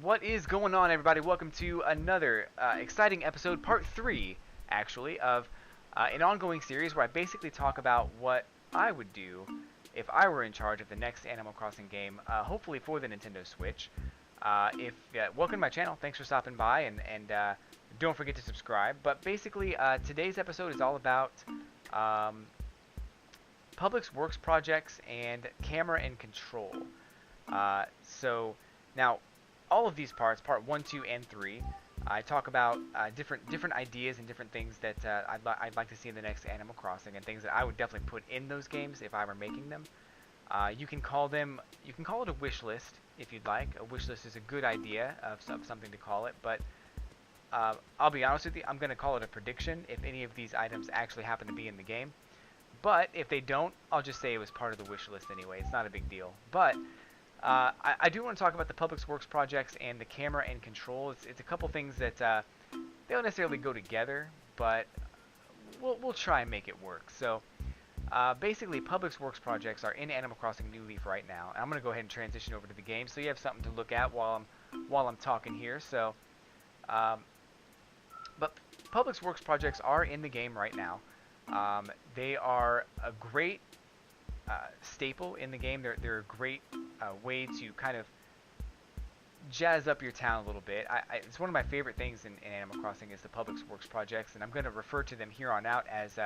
What is going on, everybody? Welcome to another exciting episode, part 3, actually, of an ongoing series where I basically talk about what I would do if I were in charge of the next Animal Crossing game, hopefully for the Nintendo Switch. Welcome to my channel. Thanks for stopping by, and don't forget to subscribe. But basically, today's episode is all about um, Public Works projects and camera and control. So now, all of these parts, part 1, 2, and 3, I talk about different ideas and different things that I'd like to see in the next Animal Crossing, and things that I would definitely put in those games if I were making them. You can call it a wish list if you'd like. A wish list is a good idea of something to call it, but I'll be honest with you, I'm going to call it a prediction if any of these items actually happen to be in the game. But if they don't, I'll just say it was part of the wish list anyway. It's not a big deal. But I do want to talk about the Public Works projects and the camera and control. It's a couple things that they don't necessarily go together, but we'll try and make it work. So basically, Public Works projects are in Animal Crossing New Leaf right now. I'm going to go ahead and transition over to the game so you have something to look at while I'm talking here. So, but Public Works projects are in the game right now. They are a great staple in the game. They're a great way to kind of jazz up your town a little bit. It's one of my favorite things in Animal Crossing is the Public Works projects, and I'm going to refer to them here on out as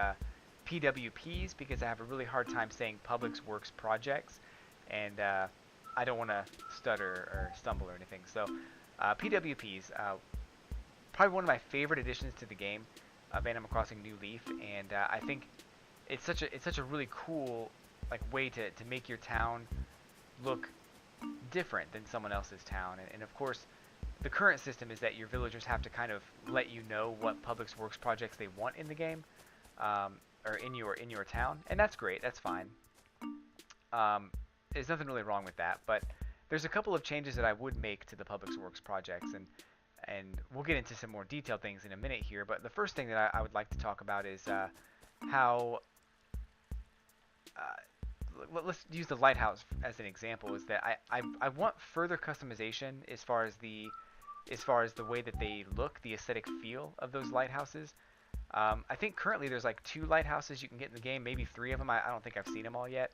PWPs because I have a really hard time saying Public Works projects, and I don't want to stutter or stumble or anything. So PWPs, probably one of my favorite additions to the game of Animal Crossing New Leaf, and I think it's such a really cool way to make your town look different than someone else's town. And of course, the current system is that your villagers have to kind of let you know what Public Works projects they want in the game, or in your town, and that's great. That's fine. There's nothing really wrong with that, but there's a couple of changes that I would make to the Public Works projects, and we'll get into some more detailed things in a minute here. But the first thing that I would like to talk about is how let's use the lighthouse as an example. Is that I want further customization as far as the way that they look, the aesthetic feel of those lighthouses. I think currently there's like 2 lighthouses you can get in the game, maybe 3 of them. I don't think I've seen them all yet.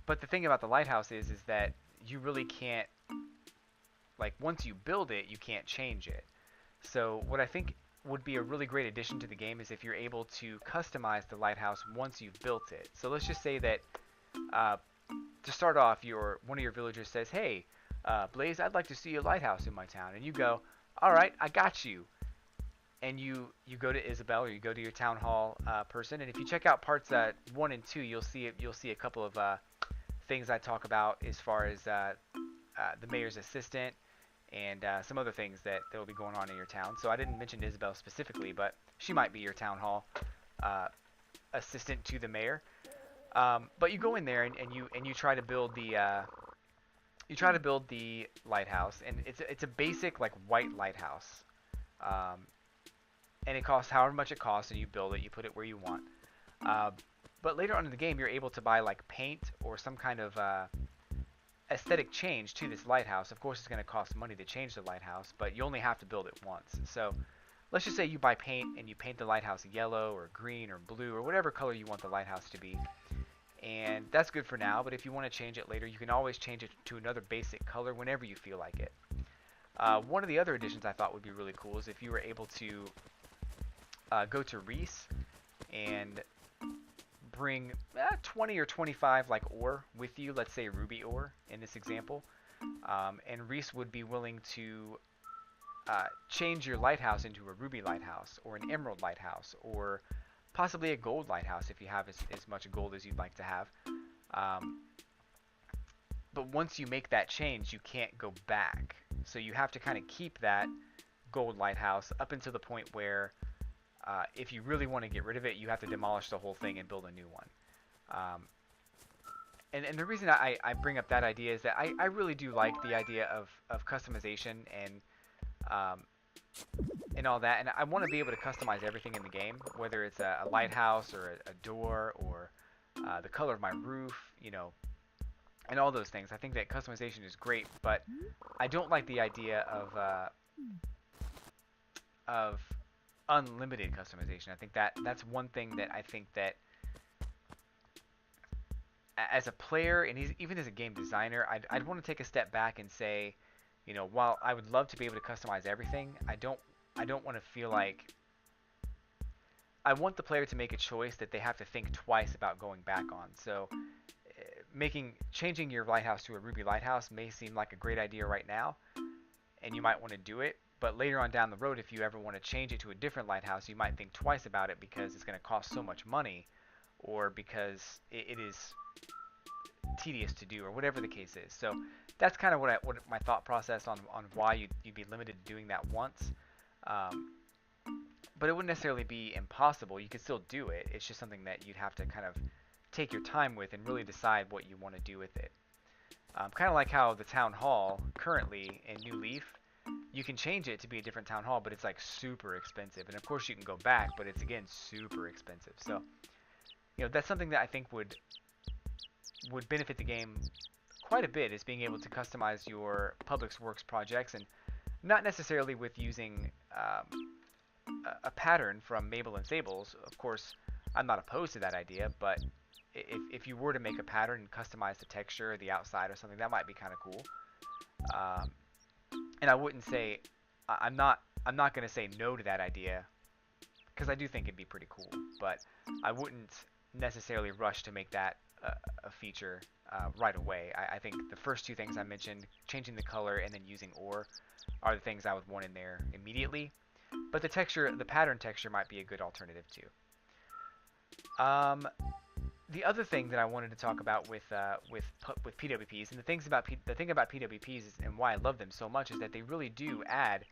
But the thing about the lighthouse is that you really can't, once you build it, you can't change it. So what I think would be a really great addition to the game is if you're able to customize the lighthouse once you've built it. So let's just say that to start off, one of your villagers says, "Hey, Blaze, I'd like to see a lighthouse in my town," and you go, "All right, I got you." And you go to Isabelle, or you go to your town hall person, and if you check out parts 1 and 2, you'll see a couple of things I talk about as far as the mayor's assistant and some other things that will be going on in your town. So I didn't mention Isabelle specifically, but she might be your town hall assistant to the mayor. But you go in there and you try to build the lighthouse, and it's a basic white lighthouse, and it costs however much it costs, and you build it, you put it where you want. But later on in the game, you're able to buy paint or some kind of aesthetic change to this lighthouse. Of course, it's going to cost money to change the lighthouse, but you only have to build it once. So let's just say you buy paint and you paint the lighthouse yellow or green or blue or whatever color you want the lighthouse to be. And that's good for now, but if you want to change it later, you can always change it to another basic color whenever you feel like it. One of the other additions I thought would be really cool is if you were able to go to Reese and bring 20 or 25 ore with you, let's say ruby ore in this example, and Reese would be willing to change your lighthouse into a ruby lighthouse or an emerald lighthouse or possibly a gold lighthouse if you have as much gold as you'd like to have. But once you make that change, you can't go back, so you have to kind of keep that gold lighthouse up until the point where if you really want to get rid of it, you have to demolish the whole thing and build a new one. And the reason I bring up that idea is that I really do like the idea of customization and all that. And I want to be able to customize everything in the game, whether it's a lighthouse or a door or the color of my roof, and all those things. I think that customization is great, but I don't like the idea of unlimited customization. I think that that's one thing that I think that as a player and even as a game designer, I'd want to take a step back and say, you know, while I would love to be able to customize everything, I don't want to feel like I want the player to make a choice that they have to think twice about going back on. So changing your lighthouse to a ruby lighthouse may seem like a great idea right now, and you might want to do it. But later on down the road, if you ever want to change it to a different lighthouse, you might think twice about it because it's going to cost so much money, or because it is tedious to do, or whatever the case is. So that's kind of what my thought process on why you'd be limited to doing that once. Um, but it wouldn't necessarily be impossible. You could still do it. It's just something that you'd have to kind of take your time with and really decide what you want to do with it. Kind of like how the town hall currently in New Leaf, you can change it to be a different town hall, but it's like super expensive. And of course you can go back, but it's again super expensive. So, you know, that's something that I think would benefit the game quite a bit, is being able to customize your Public Works projects, and not necessarily with using a pattern from Mabel and Sables. Of course, I'm not opposed to that idea, but if you were to make a pattern and customize the texture or the outside or something, that might be kind of cool. And I wouldn't say I'm not going to say no to that idea, because I do think it'd be pretty cool, but I wouldn't necessarily rush to make that a feature right away. I think the first two things I mentioned, changing the color and then using ore, are the things I would want in there immediately. But the pattern texture might be a good alternative too. The other thing that I wanted to talk about with PWPs, and the thing about PWPs and why I love them so much, is that they really do add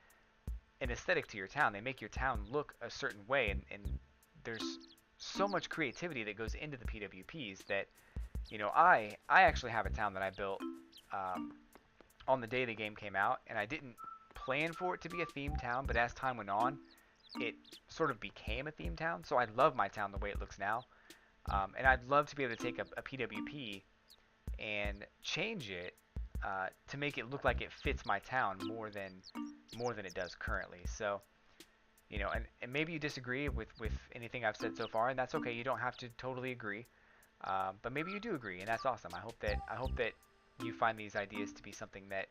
an aesthetic to your town. They make your town look a certain way, and there's so much creativity that goes into the PWPs that, you know, I actually have a town that I built on the day the game came out, and I didn't plan for it to be a themed town, but as time went on, it sort of became a themed town. So I love my town the way it looks now, and I'd love to be able to take a PWP and change it to make it look like it fits my town more than it does currently. So, you know, and maybe you disagree with anything I've said so far, and that's okay. You don't have to totally agree, but maybe you do agree, and that's awesome. I hope that you find these ideas to be something that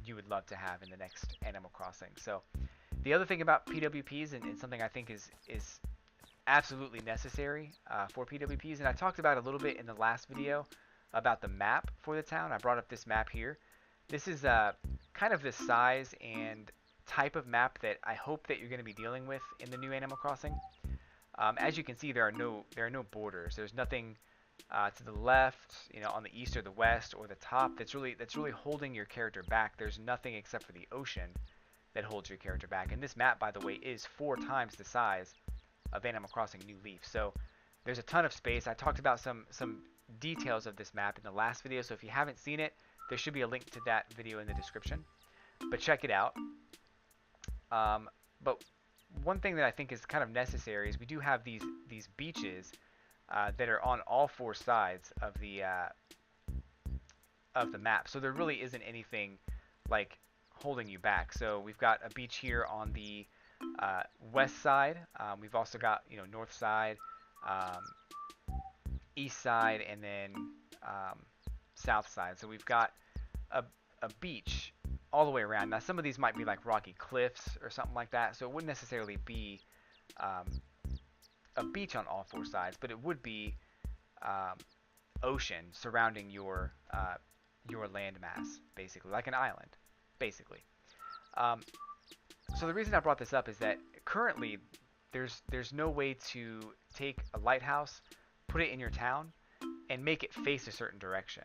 you would love to have in the next Animal Crossing. So the other thing about PWPs, and something I think is absolutely necessary for PWPs, and I talked about a little bit in the last video about the map for the town. I brought up this map here. This is kind of the size and type of map that I hope that you're going to be dealing with in the new Animal Crossing. As you can see, there are no borders. There's nothing to the left, you know, on the east or the west or the top that's really holding your character back. There's nothing except for the ocean that holds your character back. And this map, by the way, is 4 times the size of Animal Crossing New Leaf. So there's a ton of space. I talked about some details of this map in the last video, so if you haven't seen it, there should be a link to that video in the description. But check it out. But one thing that I think is kind of necessary is we do have these beaches that are on all 4 sides of the map. So there really isn't anything like holding you back. So we've got a beach here on the west side. We've also got, you know, north side, east side, and then south side. So we've got a beach all the way around. Now some of these might be like rocky cliffs or something like that, so it wouldn't necessarily be a beach on all 4 sides, but it would be ocean surrounding your landmass, basically, like an island, basically. So the reason I brought this up is that currently there's no way to take a lighthouse, put it in your town, and make it face a certain direction.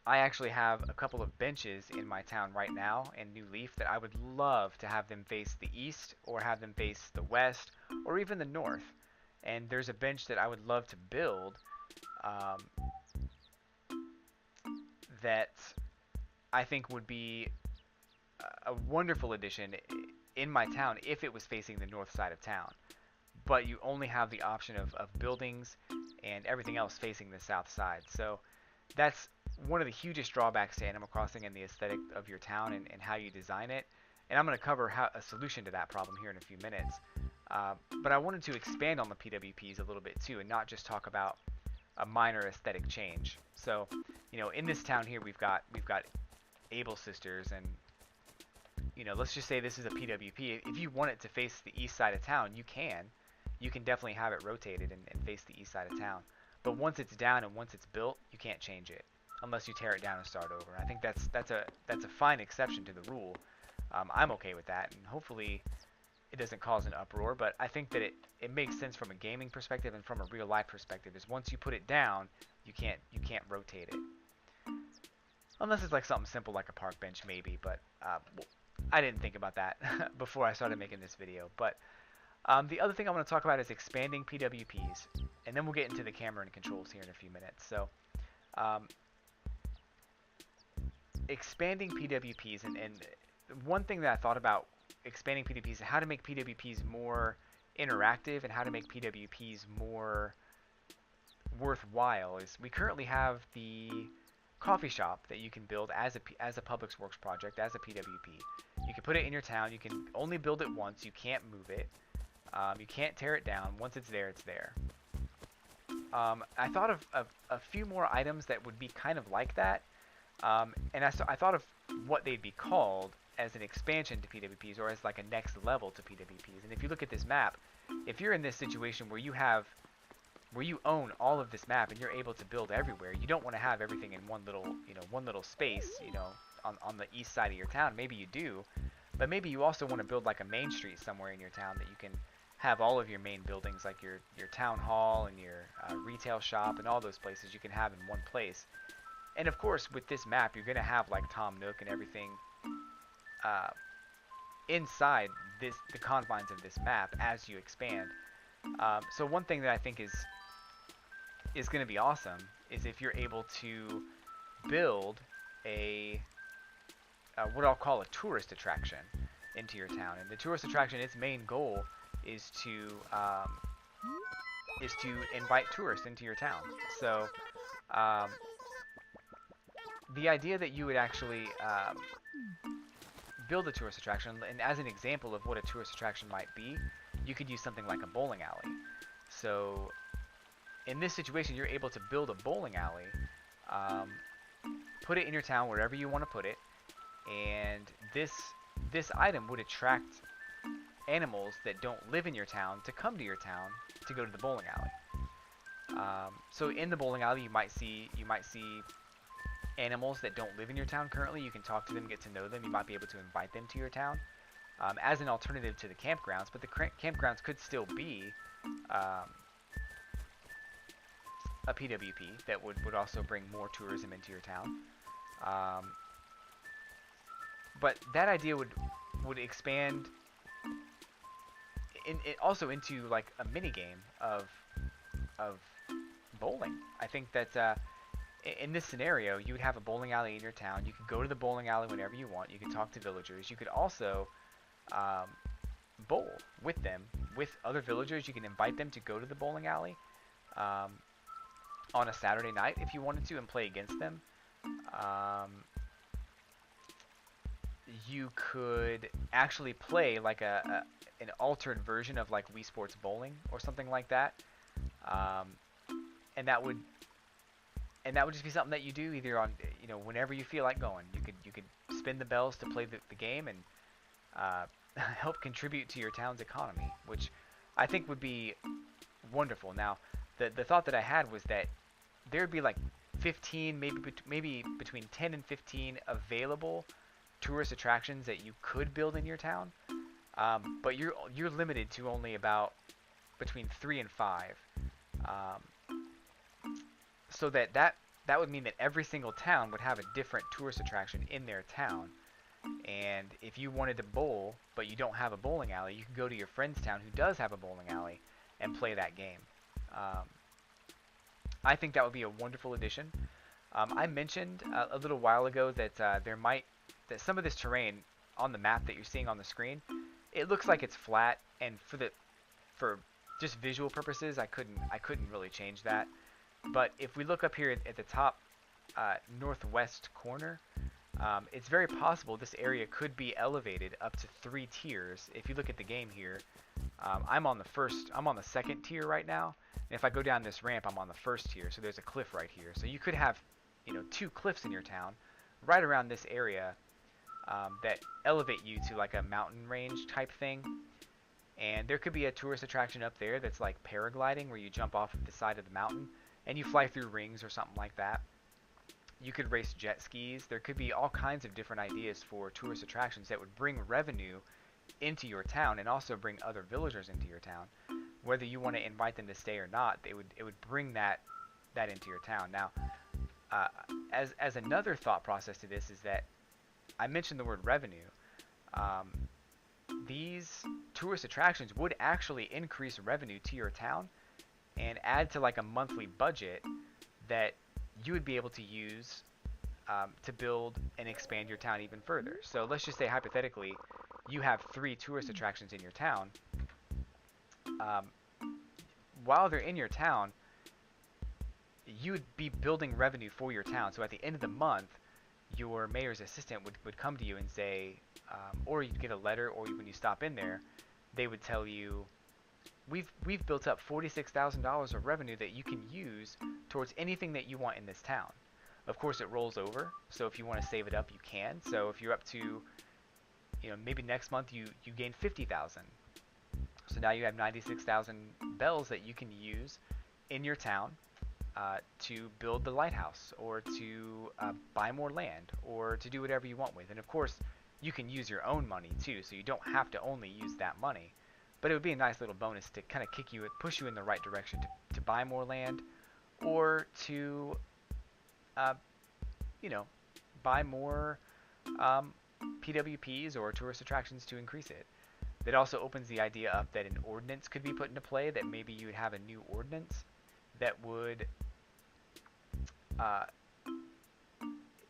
I actually have a couple of benches in my town right now in New Leaf that I would love to have them face the east, or have them face the west, or even the north. And there's a bench that I would love to build that I think would be a wonderful addition in my town if it was facing the north side of town. but you only have the option of buildings and everything else facing the south side. So that's one of the hugest drawbacks to Animal Crossing and the aesthetic of your town and how you design it. And I'm going to cover a solution to that problem here in a few minutes. But I wanted to expand on the PWPs a little bit too, and not just talk about a minor aesthetic change. So, in this town here, we've got Able Sisters, and let's just say this is a PWP. If you want it to face the east side of town, you can. You can definitely have it rotated and face the east side of town. But once it's down and once it's built, you can't change it unless you tear it down and start over. I think that's a fine exception to the rule. I'm okay with that, and hopefully it doesn't cause an uproar. But I think that it makes sense from a gaming perspective and from a real life perspective. Is once you put it down, you can't rotate it. Unless it's like something simple like a park bench maybe, but I didn't think about that before I started making this video. But the other thing I want to talk about is expanding PWPs, and then we'll get into the camera and controls here in a few minutes. So expanding PWPs, and one thing that I thought about expanding PWPs and how to make PWPs more interactive and how to make PWPs more worthwhile is we currently have the coffee shop that you can build as a Public Works project, as a PWP. You can put it in your town. You can only build it once. You can't move it. You can't tear it down. Once it's there, it's there. I thought of a few more items that would be kind of like that. And I thought of what they'd be called as an expansion to PWPs, or as like a next level to PWPs. And if you look at this map, if you're in this situation where you own all of this map and you're able to build everywhere, you don't want to have everything in one little space, on the east side of your town. Maybe you do, but maybe you also want to build like a main street somewhere in your town that you can have all of your main buildings, like your town hall and your retail shop and all those places you can have in one place. And of course, with this map, you're going to have like Tom Nook and everything inside the confines of this map as you expand. So one thing that I think is going to be awesome is if you're able to build what I'll call a tourist attraction into your town. And the tourist attraction, its main goal is to invite tourists into your town. So the idea that you would actually build a tourist attraction, and as an example of what a tourist attraction might be, you could use something like a bowling alley. So in this situation, you're able to build a bowling alley, put it in your town wherever you want to put it, and this item would attract animals that don't live in your town to come to your town to go to the bowling alley. So in the bowling alley, you might see animals that don't live in your town currently. You can talk to them, get to know them. You might be able to invite them to your town as an alternative to the campgrounds. But the campgrounds could still be a PWP that would also bring more tourism into your town. But that idea would expand also into like a mini game of bowling. I think that in this scenario, you would have a bowling alley in your town. You could go to the bowling alley whenever you want. You could talk to villagers. You could also bowl with them, with other villagers. You can invite them to go to the bowling alley on a Saturday night if you wanted to, and play against them. You could actually play like an altered version of like Wii Sports Bowling or something like that, and that would just be something that you do either on whenever you feel like going. You could spin the bells to play the game and help contribute to your town's economy, which I think would be wonderful. Now, the thought that I had was that there would be like 15, maybe between 10 and 15 available tourist attractions that you could build in your town, but you're limited to only about between 3 and 5. So that would mean that every single town would have a different tourist attraction in their town. And if you wanted to bowl, but you don't have a bowling alley, you can go to your friend's town who does have a bowling alley and play that game. I think that would be a wonderful addition. I mentioned a little while ago that that some of this terrain on the map that you're seeing on the screen, it looks like it's flat, and for just visual purposes, I couldn't really change that. But if we look up here at the top northwest corner, it's very possible this area could be elevated up to 3 tiers. If you look at the game here, I'm on the second tier right now. And if I go down this ramp, I'm on the first tier. So there's a cliff right here. So you could have, 2 cliffs in your town, right around this area, that elevate you to like a mountain range type thing. And there could be a tourist attraction up there that's like paragliding, where you jump off of the side of the mountain and you fly through rings or something like that. You could race jet skis. There could be all kinds of different ideas for tourist attractions that would bring revenue into your town and also bring other villagers into your town. Whether you want to invite them to stay or not, it would bring that into your town. Now, as another thought process to this is that I mentioned the word revenue. These tourist attractions would actually increase revenue to your town and add to like a monthly budget that you would be able to use to build and expand your town even further. So let's just say hypothetically, you have 3 tourist attractions in your town. While they're in your town, you would be building revenue for your town. So at the end of the month, your mayor's assistant would come to you and say, or you'd get a letter, or when you stop in there, they would tell you, we've built up $46,000 of revenue that you can use towards anything that you want in this town. Of course, it rolls over, so if you want to save it up, you can. So if you're up to, maybe next month you gain 50,000. So now you have 96,000 bells that you can use in your town to build the lighthouse, or to buy more land, or to do whatever you want with. And of course, you can use your own money too, so you don't have to only use that money. But it would be a nice little bonus to kind of push you in the right direction to buy more land, or to, buy more PWPs or tourist attractions to increase it. That also opens the idea up that an ordinance could be put into play, that maybe you would have a new ordinance that would,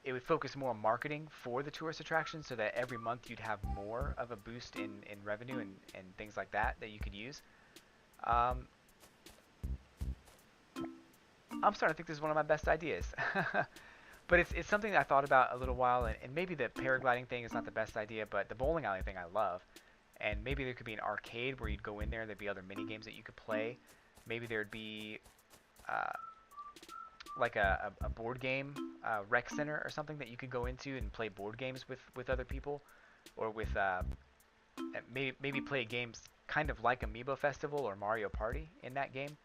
it would focus more on marketing for the tourist attractions, so that every month you'd have more of a boost in revenue and things like that you could use. I'm starting to think this is one of my best ideas. But it's something that I thought about a little while, and maybe the paragliding thing is not the best idea, but the bowling alley thing I love. And maybe there could be an arcade where you'd go in there and there'd be other mini games that you could play. Maybe there'd be like a board game rec center or something that you could go into and play board games with other people, or with maybe play games kind of like Amiibo Festival or Mario Party in that game.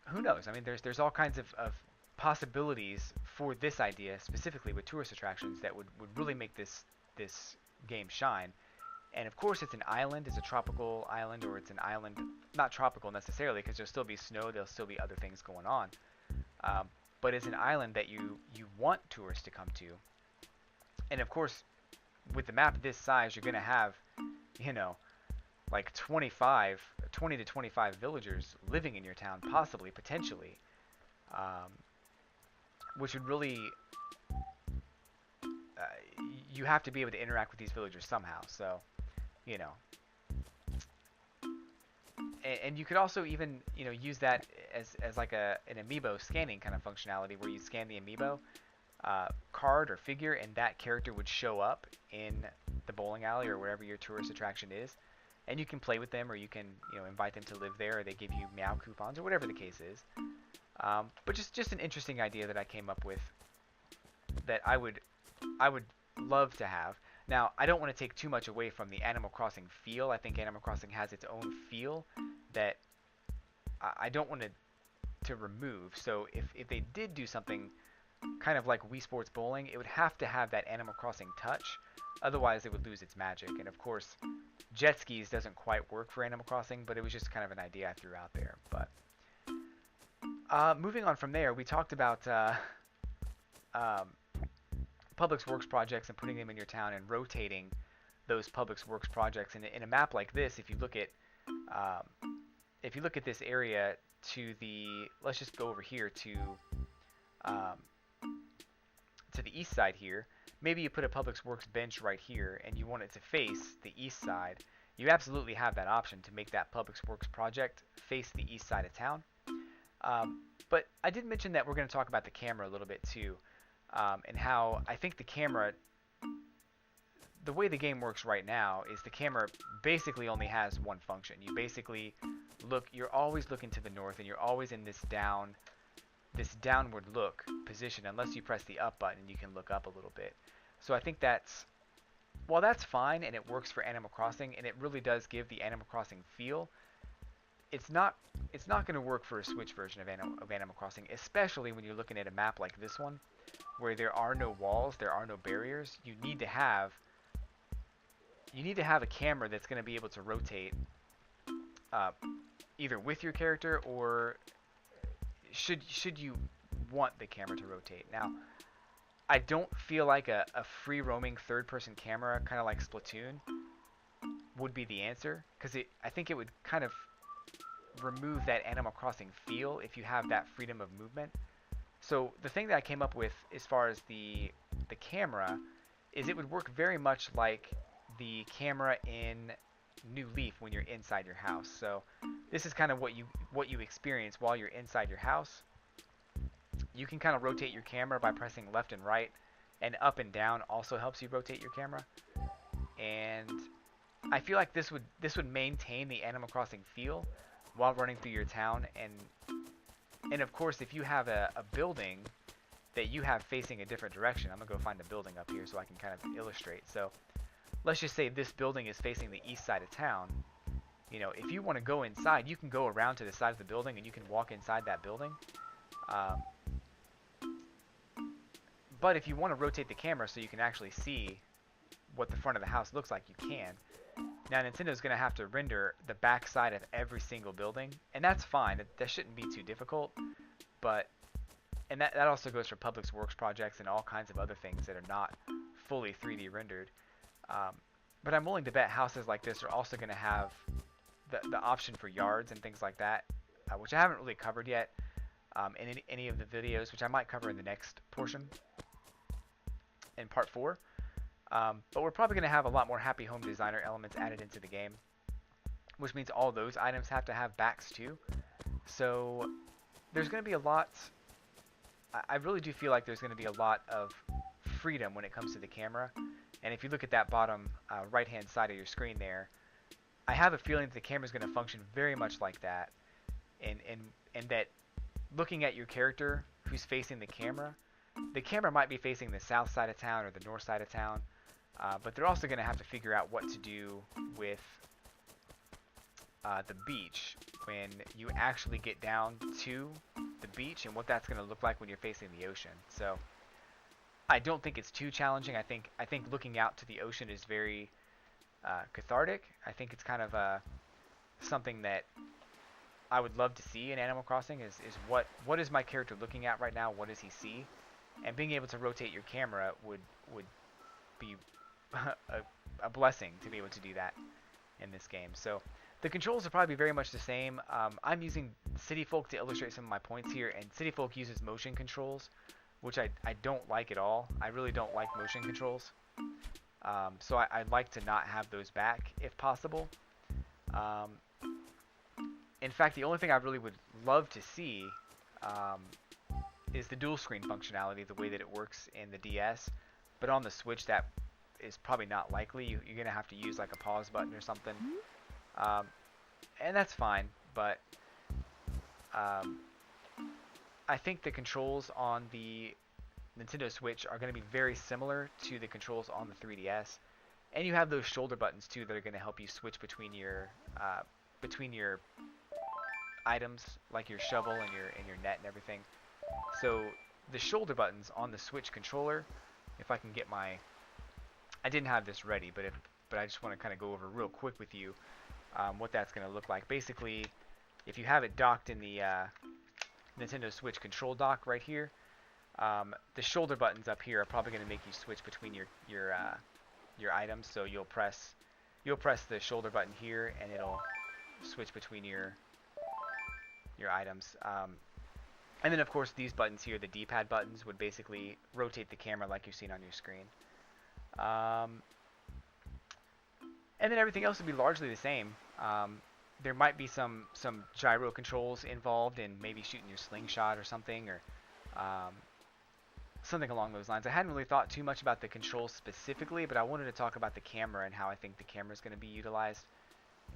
Who knows? I mean, there's all kinds of possibilities for this idea, specifically with tourist attractions, that would really make this game shine. And of course, it's an island, it's a tropical island, or it's an island, not tropical necessarily, because there'll still be snow, there'll still be other things going on. But it's an island that you want tourists to come to. And of course, with the map this size, you're going to have, like 20 to 25 villagers living in your town, possibly, potentially. Which would really, you have to be able to interact with these villagers somehow, so, and you could also even, use that as like an amiibo scanning kind of functionality, where you scan the amiibo card or figure, and that character would show up in the bowling alley or wherever your tourist attraction is, and you can play with them, or you can, invite them to live there, or they give you meow coupons, or whatever the case is. But just an interesting idea that I came up with, that I would love to have. Now, I don't want to take too much away from the Animal Crossing feel. I think Animal Crossing has its own feel that I don't want to remove. So if they did do something kind of like Wii Sports Bowling, it would have to have that Animal Crossing touch. Otherwise, it would lose its magic. And of course, jet skis doesn't quite work for Animal Crossing, but it was just kind of an idea I threw out there. But moving on from there, we talked about Public Works projects and putting them in your town and rotating those Public Works projects. And in a map like this, if you look at this area to the, let's just go over here to the east side here. Maybe you put a Public Works bench right here, and you want it to face the east side, you absolutely have that option to make that Public Works project face the east side of town. But I did mention that we're going to talk about the camera a little bit too, and how I think the camera, the way the game works right now is the camera basically only has one function. You basically you're always looking to the north, and you're always in this downward look position unless you press the up button and you can look up a little bit. So I think while that's fine and it works for Animal Crossing and it really does give the Animal Crossing feel, it's not going to work for a Switch version of Animal Crossing, especially when you're looking at a map like this one where there are no walls, there are no barriers. You need to have a camera that's going to be able to rotate either with your character, or should you want the camera to rotate. Now, I don't feel like a free roaming third person camera, kind of like Splatoon, would be the answer, because I think it would kind of remove that Animal Crossing feel if you have that freedom of movement. So the thing that I came up with as far as the camera is it would work very much like the camera in New Leaf when you're inside your house. So this is kind of what you experience while you're inside your house. You can kind of rotate your camera by pressing left and right, and up and down also helps you rotate your camera. And I feel like this would maintain the Animal Crossing feel while running through your town. And of course, if you have a building that you have facing a different direction, I'm gonna go find a building up here so I can kind of illustrate. So let's just say this building is facing the east side of town. You know, if you want to go inside, you can go around to the side of the building and you can walk inside that building. But if you want to rotate the camera so you can actually see what the front of the house looks like, you can. Now, Nintendo's going to have to render the back side of every single building, and that's fine. That shouldn't be too difficult. And that also goes for Public Works projects and all kinds of other things that are not fully 3D rendered. But I'm willing to bet houses like this are also going to have the option for yards and things like that, which I haven't really covered yet in any of the videos, which I might cover in the next portion, in part 4. But we're probably going to have a lot more Happy Home Designer elements added into the game, which means all those items have to have backs too. So there's going to be a lot. I really do feel like there's going to be a lot of freedom when it comes to the camera. And if you look at that bottom right-hand side of your screen there, I have a feeling that the camera is going to function very much like that, and that looking at your character who's facing the camera might be facing the south side of town or the north side of town, but they're also going to have to figure out what to do with the beach when you actually get down to the beach, and what that's going to look like when you're facing the ocean. So I don't think it's too challenging. I think looking out to the ocean is very cathartic. I think it's kind of something that I would love to see in Animal Crossing is what is my character looking at right now? What does he see? And being able to rotate your camera would be a blessing to be able to do that in this game. So the controls will probably be very much the same. I'm using City Folk to illustrate some of my points here, and City Folk uses motion controls, which I don't like at all. I really don't like motion controls. So I'd like to not have those back if possible. In fact, the only thing I really would love to see is the dual screen functionality, the way that it works in the DS. But on the Switch, that is probably not likely. You're going to have to use like a pause button or something. And that's fine, but I think the controls on the Nintendo Switch are going to be very similar to the controls on the 3DS. And you have those shoulder buttons too that are going to help you switch between your items, like your shovel and your net and everything. So the shoulder buttons on the Switch controller, if I can get I didn't have this ready, but I just want to kind of go over real quick with you what that's going to look like. Basically, if you have it docked in the Nintendo Switch control dock right here, the shoulder buttons up here are probably going to make you switch between your items. So you'll press the shoulder button here, and it'll switch between your items. And then of course these buttons here, the D-pad buttons, would basically rotate the camera like you've seen on your screen. And and then everything else would be largely the same. There might be some gyro controls involved in maybe shooting your slingshot or something, or um, something along those lines. I hadn't really thought too much about the controls specifically, but I wanted to talk about the camera and how I think the camera is going to be utilized,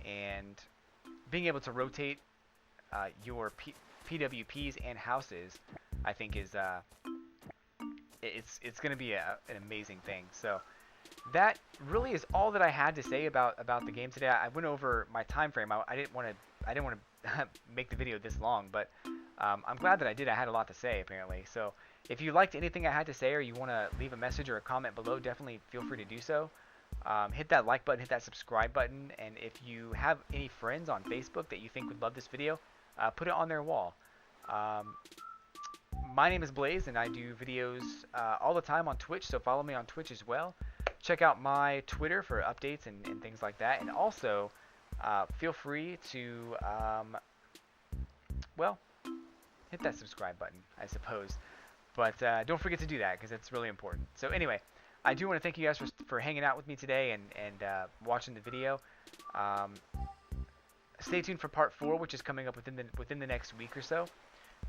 and being able to rotate your PWPs and houses, I think is it's going to be an amazing thing. So that really is all that I had to say about the game today. I went over my time frame. I didn't want to make the video this long, but I'm glad that I did. I had a lot to say apparently. So if you liked anything I had to say, or you want to leave a message or a comment below, definitely feel free to do so. Hit that like button, hit that subscribe button, and if you have any friends on Facebook that you think would love this video, put it on their wall. My name is Blaze, and I do videos all the time on Twitch, so follow me on Twitch as well. Check out my Twitter for updates and things like that, and also feel free to, well, hit that subscribe button, I suppose. But don't forget to do that, because it's really important. So anyway, I do want to thank you guys for hanging out with me today and watching the video. Stay tuned for part 4, which is coming up within the next week or so.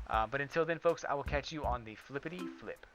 But until then, folks, I will catch you on the flippity flip.